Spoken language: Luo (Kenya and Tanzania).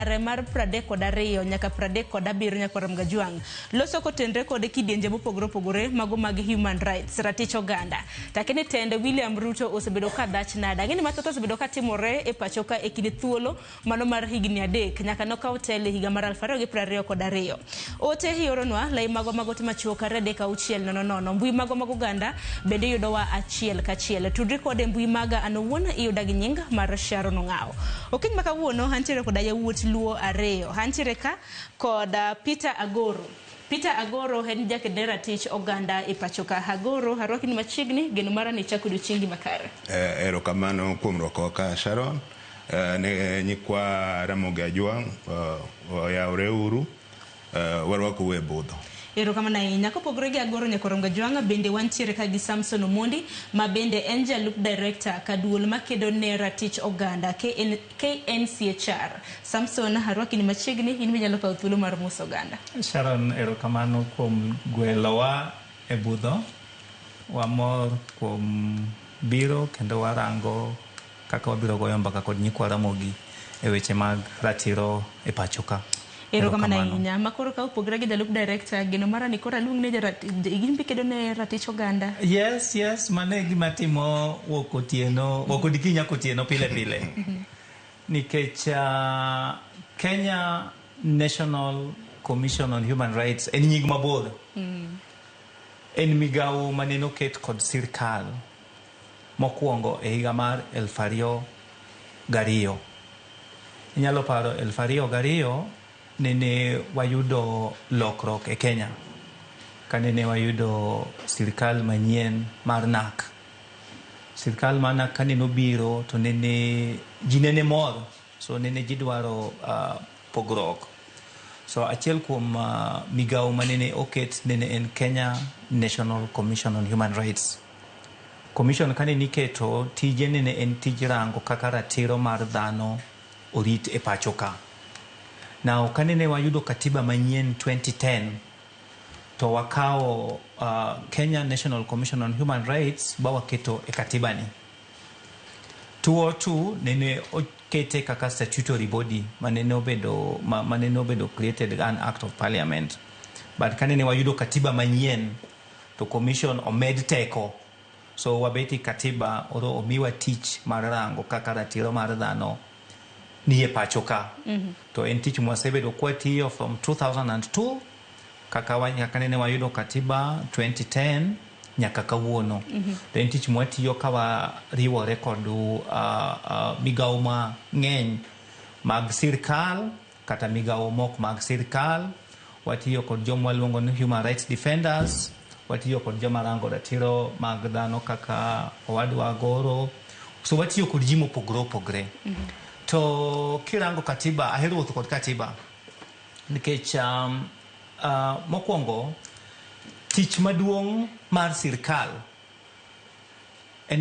Remar Prade Kodario, Nyaka Prade Kodabir Nyakoram Gajuang, Loso Kotendre Kode Kidienje Pogro Pogore, Mago Magi Human Rights, Ratich Uganda. Takini tende William Ruto Osebedoka Dach Nada. Gini matoto Osebedoka Timore, Pachoka Ekidithuolo, Manomar Higini Adek, Nyaka Noka Hotel, Higamar Alfaroge Prario Kodario. Ote Hioronwa, Lai Mago Magoti Machuoka Redeka Uchiel no. Mbui Mago Maguganda, Bede Yodowa Achiel Kachiel. Tudriko de Mbui Maga Anowuna Iodaginyinga Marasharo Nongao. Oking Makawuono, Hantire Kodaya Wood Luo Areo. Hanchireka koda Peter Agoro. Peter Agoro henja kedera tich Uganda ipachoka Agoro haroki ni machigni genumara ni chakudu chingi makare. Erokamano kumrokoka Sharon. Ne nyikwa Ramogi Ajuang ya ureuru warwaku webudho. Erokamana inya kopogore gi Agoro Nyakoram Gajuanga bende wantiere ka gi Samson Omondi ma bende enja look director kaduol makedo ne ratich Uganda KNCHR. Samson harwaki ni machigni in minyalo kawo thuolo mar muso Uganda. Sharon, erokamano kuom gwelowa e budho. Wamor kuom biro kendo warango kaka wabiro goyo mbaka kod nyikwa Ramogi e weche mag ratiro e pachoka. Erokamana inya makoro ka upogre gi look director geno mara ni kora lung ne igimbi kedo ne ratich Uganda. Yes, mane gima timo wokotieno, wokodikinya kotieno pile. Nikech Kenya National Commission on Human Rights en nying mabor. En migawo maneno ket kod sirkal mokwongo e higa mar 2002. Inyalo paro 2002 nene wayudo lokrok e Kenya. Kanene wayudo sirkal manyien mar NAK. Sirkal mar NAK kanene obiro to nene jinene mor. So nene jidwaro pogrok. So achiel kuom migawo manene oket nene en Kenya National Commission on Human Rights. Commission kanene iketo tije nene en tij rango kaka ratiro mar dhano orite e pachoka. Now kanene wayudo katiba manyien 2010 to wakao Kenya National Commission on Human Rights bawaketo e katiba ni. 202 nene okete kaka statutory body manene obedo created an act of parliament. But kanene wayudo katiba manyien to commission omed teko. So wabeti katiba oro omiwa tich mar rango kaka ratiro mar dhano niye pachoka. To en tich mwasebedo kwatiyo from 2002 kaka nene wayudo katiba 2010 nyaka kawuono. To en tich mwatiyo kawa riwore kodu migawo ma ng'eny mag sirkal kata migawo mok mag sirkal. Watiyo kod jomwa luongo ni human rights defenders. Watiyo kod joma rango ratiro mag dhano kaka owadwa Agoro. So watiyo kod jimo pogre. To kirango katiba, ahero wuotho kod katiba. Nikech mokwongo tich maduong' mar sirkal